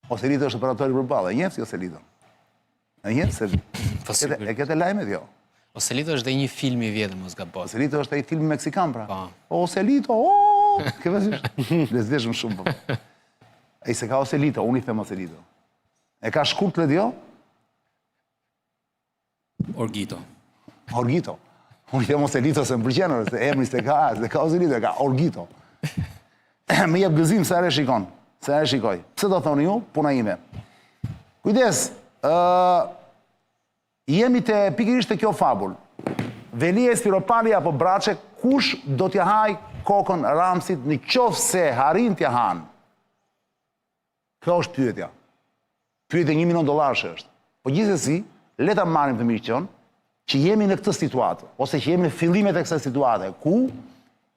Oselito është operatori përballë, e njeh si Oselito? E njeh se e ketë lajmet jo. Oselito është dhe një film i vjetër, mos gaboj. Oselito është ai film meksikan pra. Po. Oselito, ke vëzhgim. Lezveshëm shumë po. Ai se ka Oselito, unë i them Oselito. E ka shkurt le jo? Orgito. Orgito. Unë i them Oselito se më pëlqen, se emri se ka Oselito, e ka Orgito. Më jep gëzim sa herë shikon. Sa herë shikoj. Pse do thoni ju? Puna ime. Kujdes, jemi te pikërisht te kjo fabull. Velia Spiropali apo Braçe, kush do t'ja haj kokën Ramsit në qoftë se harin t'ja han? Kjo është pyetja. Pyetja $1 milion është. Po gjithsesi, le ta marrim të mirë qenë që jemi në këtë situatë, ose që jemi në fillimet e kësaj situate, ku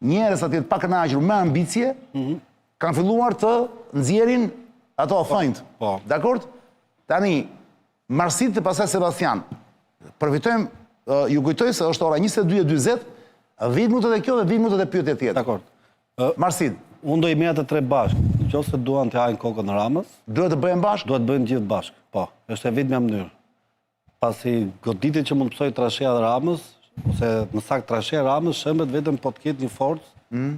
njerëz atje të pakënaqur me ambicie kanë filluar të nxjerrin ato thonjt. Po. Dakord? Tani Marsit dhe pastaj Sebastian. Përfitojmë, ju kujtoj se është ora 22:40, 10 minutat e kjo dhe 10 minutat e pyetje tjetër. Dakord. Marsit, Unë do i merr të tre bashkë. Nëse duan të hajnë kokën Ramës, duhet të bëjmë bashkë? duhet bëjnë gjithë bashkë. Po, është e vetmja mënyrë. Pasi goditit që mund të psoj trashea dhe Ramës, ose në sakt trashea Ramës, shëmbet vetëm po të ketë një forcë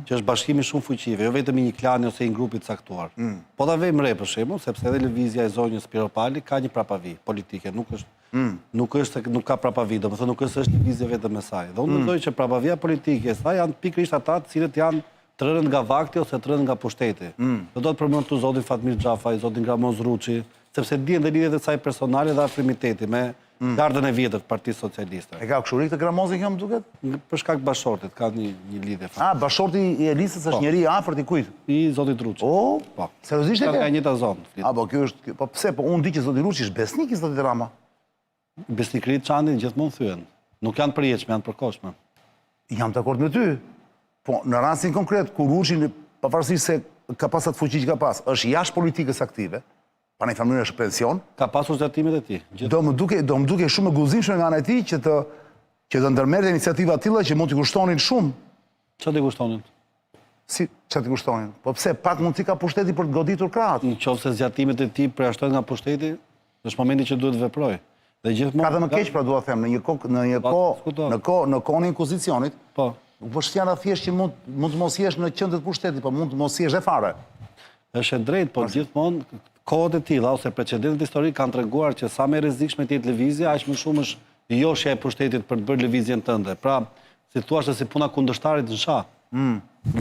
që është bashkimi shumë fuqive, jo vetëm i një klani ose i një grupi të caktuar. Po ta vëjmë re për shembull, sepse edhe lëvizja e zonjës Spiropali ka një prapavi politike, nuk ka prapavi, domethënë nuk është lëvizje vetëm me saj. Dhe unë mendoj që prapavia politike e saj janë pikërisht ata të cilët janë të rënë nga vakti ose të rënë nga pushteti. Do të përmend tu zotin Fatmir Xhafaj, zotin Gramoz Ruçi, sepse dihen dhe lidhjet e saj personale dhe afrimiteti me gardën e vjetër të Partisë Socialiste. E ka këshuri këtë Gramozin kjo më duket? Për shkak bashortit, ka një lidhje. Bashorti i Elisës është njeri i afërt i kujt? I zotit Ruçi. Po, seriozisht e Ka ke? njëta zonë. Po kjo është, po pse, po unë di që zoti Ruçi është besnik i zotit Rama. Besnikërit çandin gjithmonë thyen. Nuk janë përjetshme, janë përkohshme. Jam dakord me ty. Po, në rastin konkret, kur Ruçi, pavarësisht se ka pas atë fuqi që ka pas, është jashtë politikës aktive, pa në familje është pension, Ka pasur zgjatimet e tij. do më duke shumë e guximshme nga ana e tij që të ndërmerrte iniciativa të tilla që mund t'i kushtonin shumë. Çfarë do kushtonin? Si, çfarë t'i kushtonin? Po pse pak mundsi ka pushteti për të goditur krahët. Nëse zgjatimet e tij përjashtojnë nga pushteti, është momenti që duhet veproj. Dhe gjithmonë Ka dhe më keq, pra dua të them, në kohën e inkuzicionit, Po. nuk po shtjara thjesht që mund të mos jesh në qendër të pushtetit, po mund të mos jesh e fare. Është e drejtë, por gjithmonë kohët e tilla ose precedentet historik kanë treguar që sa më e rrezikshme të jetë lëvizja, aq më shumë është joshja e pushtetit për të bërë lëvizjen tënde. Pra, si thua si puna kundërshtarit në shah.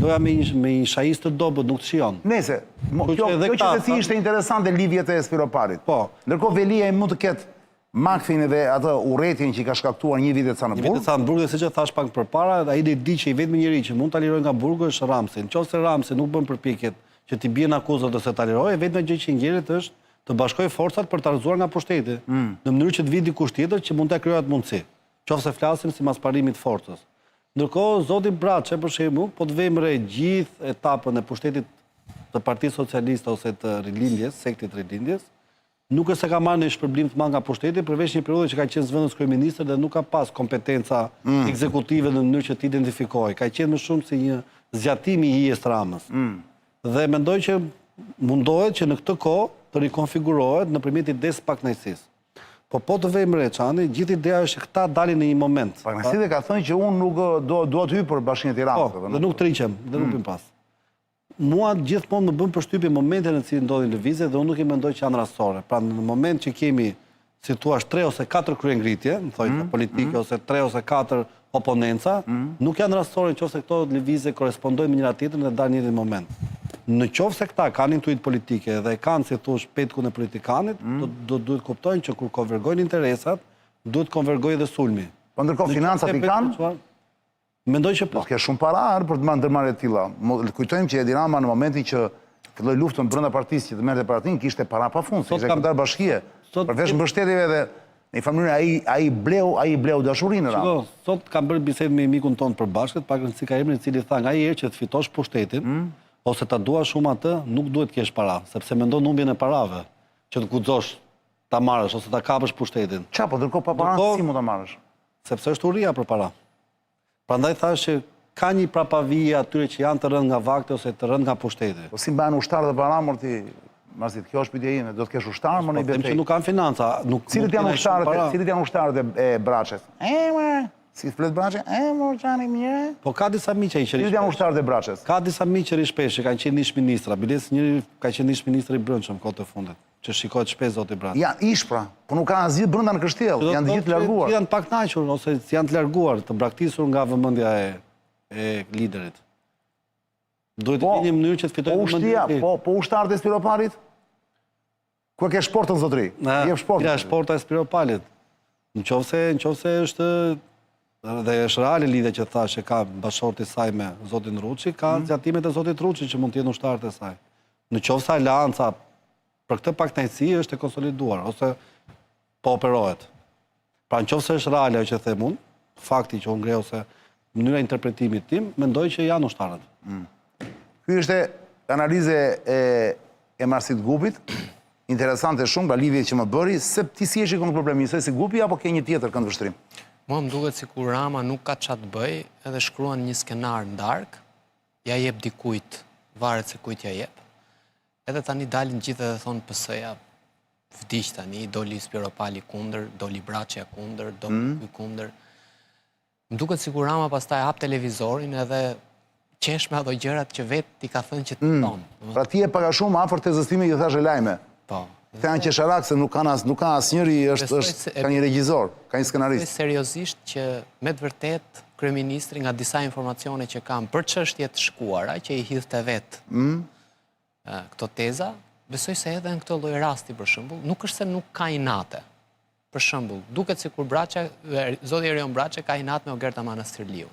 Loja me një shahist të dobët nuk të shijon. Nese, kjo që të thi ishte interesante lidhjet e Spiropalit. Po. Ndërkohë Velia mund të ketë Makfin edhe atë urrëtin që ka shkaktuar një vit e ca në burg. Një vit e ca në burg, dhe siç e thash pak përpara, ai di që i vetmi njeri që mund ta lirojë nga burgu është Ramsi. Nëse Ramsi nuk bën përpjekjet që t'i bien akuzat ose ta lirojë, vetëm gjë që ngjelet është të bashkojë forcat për ta rrëzuar nga pushteti, në mënyrë që të vijë dikush tjetër që mund ta krijojë atë mundësi. Qofse flasim si masparimit të forcës. Ndërkohë zoti Braçe për shembull, po të vëmë re gjithë etapën e pushtetit të Partisë Socialiste ose të rilindjes, sektit rilindjes, nuk është se ka marrë një shpërblim të madh nga pushteti, përveç një periudhe që ka qenë zëvendës kryeministër dhe nuk ka pas kompetenca ekzekutive në mënyrë që të identifikojë. Ka qenë më shumë si një zgjatim i hijes të Ramës. Dhe mendoj që mundohet që në këtë kohë të rikonfigurohet nëpërmjet idesë pakënaqësisë. Po të vëjmë re Çani, gjithë ideja është që këta dalin në një moment. Pakënaqësia ka thënë që unë nuk dua të hyj për Bashkinë e Tiranës. Po, dhe nuk triqem, dhe nuk pim pas. Mua gjithmonë më bën përshtypje momentin në cilin ndodhin lëvizjet dhe unë nuk i mendoj që janë rastësore. Pra në moment që kemi, si thua, 3 ose 4 kryengritje, më thojë politike ose 3 ose 4 oponenca, nuk janë rastësore nëse këto lëvizje korrespondojnë me njëra tjetrën dhe dalin në një moment. Nëse këta kanë intuit politike dhe kanë, si thuaç, petkun e politikanit, duhet kuptojnë që kur konvergojnë interesat, duhet konvergojë edhe sulmi. Po ndërkohë financat i kanë? Mendoj që po. Ka shumë para për të ndërmarrje të tilla. Kujtojmë që Edi Rama në momentin që filloi luftën brenda partisë që të merrte paratin, kishte para pafund, ishte kryetar bashkie. Përveç mbështetjeve dhe në një mënyrë ai bleu dashurinë në Ramën. Sot kam bërë bisedë me mikun tonë përbashkët, pak rëndësi ka emrin i cili tha, nga herë që të fitosh pushtetin, ose ta dua shumë atë, nuk duhet të kesh para, sepse mendon humbjen e parave, që të guxosh ta marrësh ose ta kapësh pushtetin. Çfarë, po ndërkohë pa para si mund ta marrësh? Sepse është urria për para. Prandaj thash që ka një prapavije atyre që janë të rënë nga vakte ose të rënë nga pushteti. Po si mbajnë ushtarë dhe paramur ti, Marsit, kjo është pyetja ime, do të kesh ushtarë më në i Them që betejë. nuk kanë financa. Cilët janë ushtarët e Braçës? Si flet Braçe? Morçani mirë. Po ka disa miq që Cilët janë ushtarët e Braçës? Ka disa miq që shpesh që kanë qenë ish ministra. Biles njëri ka qenë ish ministri i brendshëm kohët e fundit, që shikohet shpesh zoti Braçe. Janë ish pra, po nuk kanë asgjë brenda në kështjell, janë të gjithë larguar. Janë pak kënaqur ose janë të larguar, të braktisur nga vëmendja e liderit. Duhet të keni një mënyrë që të fitojnë vëmendjen. Po ushtarët e Spiropalit? Ku ke shportën zotëri? Jep shportën. Ja, shporta e Spiropalit. Nëse është dhe është reale lidhja që thashë ka bashkëshorti i saj me zotin Ruçi, ka zgjatimet e zotit Ruçi që mund të jenë ushtarët e saj. Nëse aleanca për këtë pakënaqësi është e konsoliduar ose po operohet. Pra nëse është reale ajo që them unë, fakti që unë ngreu se mënyra interpretimit tim, mendoj që janë ushtarët. Ky është analize e Marsit Gupit, interesante shumë nga lidhjet që më bëri, se ti si e shikon problemin, se si Gupi apo ke një tjetër këndvështrim? Mua më duket sikur Rama nuk ka çfarë të bëj, edhe shkruan një skenar ndark, ja jep dikujt, varet se kujt ja jep. Edhe tani dalin gjithë dhe thonë PS-ja vdiq tani, doli Spiropali kundër, doli Braçja kundër, doli ky kundër. Më duket sikur Rama pastaj hap televizorin edhe qesh me ato gjërat që vetë i ka thënë që të thonë. Pra ti e paka shumë afër të zëstimi që thashe lajme. Po. Këta janë qesharak se nuk ka asnjëri ka një regjizor, ka një skenarist. Seriozisht që me të vërtet kryeministri nga disa informacione që kam për çështje të shkuara që i hidhte vetë këto teza, besoj se edhe në këtë lloj rasti për shembull, nuk është se nuk ka inate. Për shembull, duket sikur zoti Erion Braçe ka inat me Ogerta Manastirliu.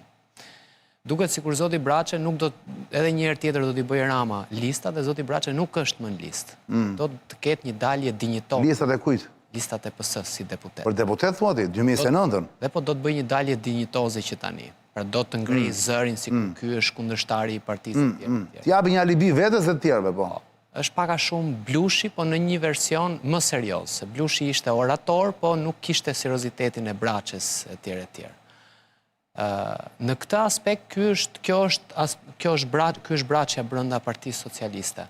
Duket sikur zoti Braçe nuk do edhe një herë tjetër do t'i bëjë Rama lista dhe zoti Braçe nuk është më në listë. Do të ketë një dalje dinjitore. Listat e kujt? Listat e PS si deputet. Për deputet thua ti, 2009-ën. Dhe po do të bëjë një dalje dinjitoze që tani. Pra do të ngrijë zërin si ky është kundërshtari i partisë së tjerë. T'japi një alibi vetes dhe të tjerëve, po. Është pak a shumë Blushi, po në një version më serioz. Se Blushi ishte orator, po nuk kishte seriozitetin e Braçes etj etj. Në këtë aspekt, kjo është Braçja brenda Partisë Socialiste.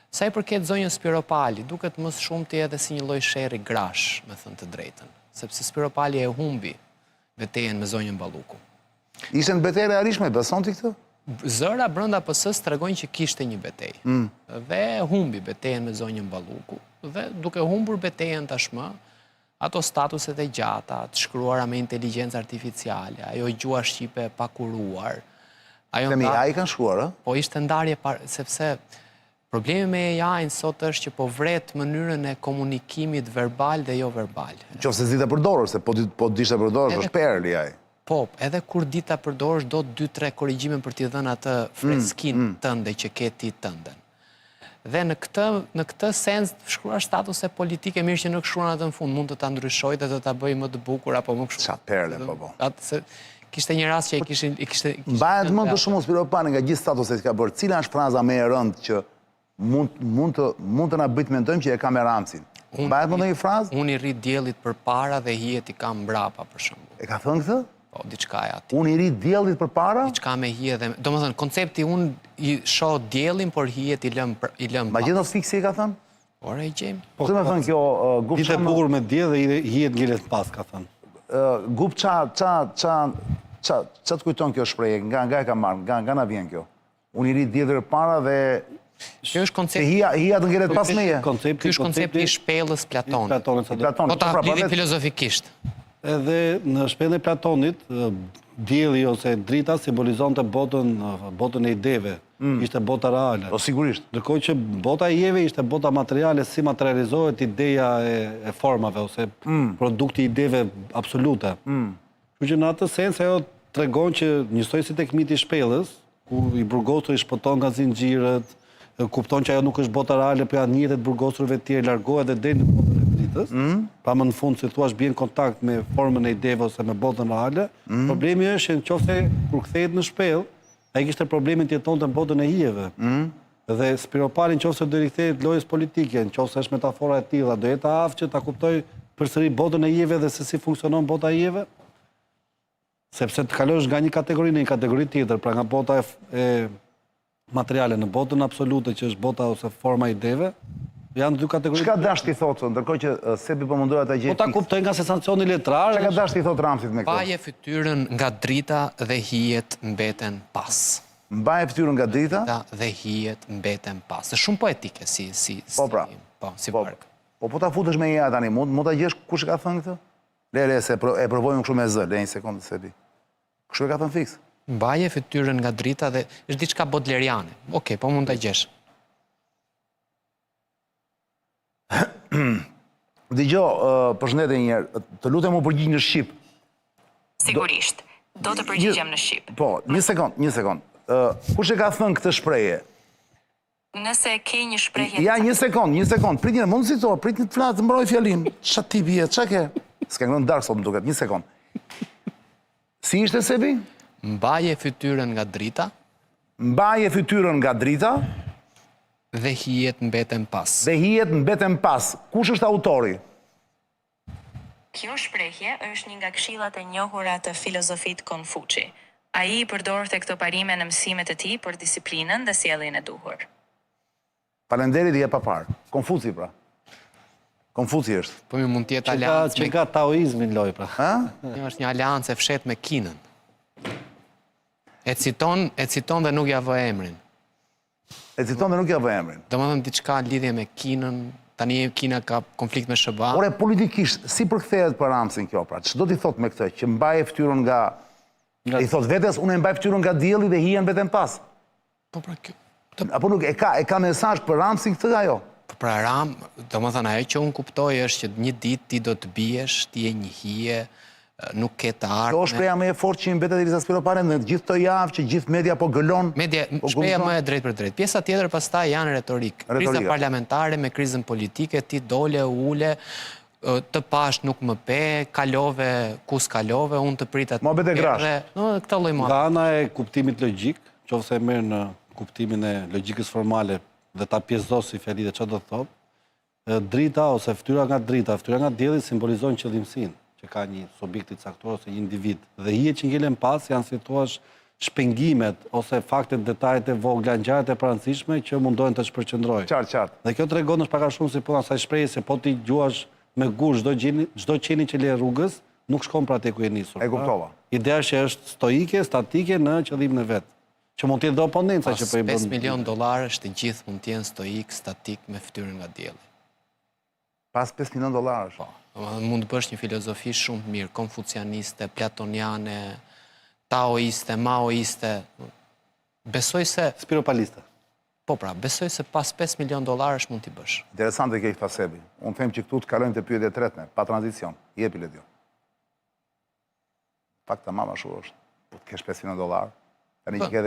Sa i përket zonjës Spiropali, duket më shumë të edhe si një lloj sherri grash, me thënë të drejtën, sepse Spiropali e humbi betejën me zonjën Balluku. Ishte në betejë realishme, beson ti këtë? Zëra brenda PS-s tregojnë që kishte një betejë. Dhe humbi betejën me zonjën Balluku. Dhe duke humbur betejën tashmë, ato statuset e gjata, të shkruara me inteligjencë artificiale, ajo gjua shqipe pakuruar. Themi AI kanë shkruar, ë? Po ishte ndarje, sepse problemi me AI-n sot është që po vret mënyrën e komunikimit verbal dhe jo verbal. Qofse s'di ta përdorësh, se po dishte përdorësh, është perli AI. Po, edhe kur di ta përdorësh, do 2-3 korrigjime për t'i dhënë atë freskin tënde që ke ti tënden. Dhe në këtë sens shkruar statuse politike, mirë që nuk shkruan atë në fund, mund të ta ndryshoj dhe të ta bëj më të bukur apo më kështu. Qa perle, po. Kishte një rast që i kishte... Mbahet mend për shumë Spiropani nga gjithë statuset që ka bërë, cila është fraza me e rëndë që mund të na bëjt mendojmë që e ka me Ramsin? Mbahet mend një frazë? Unë i rrit diellit përpara dhe hijet i kam mbrapa, për shembull. E ka thënë këtë? Po, diçka e ati. Unë i rrit diellit përpara? Diçka me hije dhe... Do më thënë, koncepti unë i shoh diellin, por hijet i lëm Ma gjithë në fiksi e ka thënë? Ore i gjejmë. Po të me thënë kjo gup Dite bukur me dje dhe hijet ngjelet pas, ka thënë. Gup qa të kujton kjo shprehje, nga e ka marrë, nga na vjen kjo? Unë i rrit diellit përpara dhe... Kjo është koncepti... Hija të ngjelet pas meje? Kjo është koncepti i shpellës Platonit. Platonit. Po ta lidhi filozofikisht. Edhe në shpellën e Platonit, dielli ose drita simbolizon të botën e ideve, ishte bota reale. Po sigurisht. Ndërkohë që bota e ideve ishte bota materiale, si materializohet ideja e formave ose produkti i ideve absolute. Kështu që në atë sens ajo tregon që njësoj si tek miti i shpellës, ku i burgosur i shpëton nga zinxhirët, kupton që ajo nuk është bota reale, por janë njëjtat burgosurve të tjerë, largohet dhe deri në botën e dritës. Pa më në fund, si thua, bie në kontakt me formën e ideve ose me botën reale. Problemi është që nëse kur kthehet në shpellë, ai kishte problemin të jetonte në botën e hijeve. Dhe Spiropali nëse do rikthehet lojës politike, nëse është metafora e tilla, do jetë aftë që ta kuptoj përsëri botën e hijeve dhe se si funksionon bota e hijeve? Sepse të kalosh nga një kategori në një kategori tjetër, pra nga bota e materiale në botën absolute, që është bota ose forma ideve, janë dy kategori. Çka dash ti thotë, ndërkohë që Sebi po mundohet ta gjejë. Po ta kuptoj nga se sancioni letrar. Çka dash ti thotë Ramsit me këtë? Mbaje fytyrën nga drita dhe hijet mbeten pas. Mbaje fytyrën nga drita Dhe hijet mbeten pas. Është shumë poetike si Po pra. si varg. Po ta futesh me ja tani, mund ta gjesh kush e ka thënë këtë? Le se e provojmë kështu me zë, le një sekondë Sebi. Kështu e ka thënë fiks. Mbaje fytyrën nga drita dhe është diçka bodleriane. Okej, po mund ta gjesh. Dëgjoj, përshëndetje një herë, të lutem u përgjigj në shqip. Sigurisht, do të përgjigjem në shqip. Po, një sekond. Kush e ka thënë këtë shprehje? Nëse ke një shprehje... Ja, një sekond. Pritni, mund si to, pritni të flatë, mbroj fjalim. Qa ti bje, qa ke? S'ka ngrënë dark sot më duket, një sekond. Si ishte Sebi? Mbaje fytyrën nga drita Mbaje fytyrën nga drita dhe hijet mbeten pas. dhe hijet mbeten pas. Kush është autori? Kjo shprehje është një nga këshillat e njohura të filozofit Konfuçi. Ai i përdorte këto parime në mësimet e tij për disiplinën dhe sjelljen e duhur. Falenderit i e papar. Konfuci pra. Konfuci është. Po mi mund tjetë aleancë Që ka taoizmin loj, pra. Një është një aleancë e fshet me Kinën. E citon dhe nuk ja vë emrin. E citon dhe nuk ja vë emrin. Do më dhëmë diçka lidhje me Kinën, tani Kina ka konflikt me SBA. Ore, politikisht, si përkthehet për Ramsin kjo pra? Ç'do t'i thot me këtë? Që mbaje fytyrën nga... I thot vetes, unë e mbaj fytyrën nga dielli dhe hijen mbeten pas. Po pra kjo... Apo nuk, e ka mesazh për Ramsin këtë ajo? Po pra Ram, do më thënë, ajo që unë kuptoj është që një ditë ti do të biesh, ti e një hije, nuk ke të ardhme. Kjo është shpreha më e fortë që i mbetet Elisa Spiropare në gjithë të javë që gjithë media po gëlon. Shpreha më e drejt për drejt. Pjesa tjetër pastaj janë retorik. Kriza parlamentare me krizën politike, ti dole, ule, të pash nuk më pe, kalove, ku s'kalove, unë të pritat... Ma bete grash. Këta lloj Nga ana e kuptimit logjik, qofse e merr në kuptimin e logjikës formale dhe ta pjesëdos si fjali dhe çfarë do të thotë, drita ose fytyra nga dielli simbolizojnë qëllimsinë që ka një subjekt i caktuar ose një individ. Dhe hijet që ngelen pas janë si thua shpengimet ose faktet, detajet e vogla, ngjarjet e parancishme që mundohen të shpërqendrojnë. Qartë. Dhe kjo tregon është pak a shumë si puna asaj shprehje se po ti gjuash me gush çdo qeni që le rrugës, nuk shkon pra te ku je nisur. E kuptova. Ideja që është stoike, statike në qëllimin e vet. Që mund të jetë dhe oponenca që po i bën. $5 milion të gjithë mund të jenë stoik, statik me fytyrën nga dielli. Pas $5 milion. Po. Mund të bësh një filozofi shumë të mirë, konfucianiste, platoniane, taoiste, maoiste. Besoj se... Spiropaliste. Po pra, besoj se pas $5 milion mund t'i bësh. Interesante ke i tha Sebi. Unë them që këtu të kalojmë të pyetje tretme, pa tranzicion. Jepi le dio. Fakta mama shu është. Po të kesh $5 milion, tani që ke dhe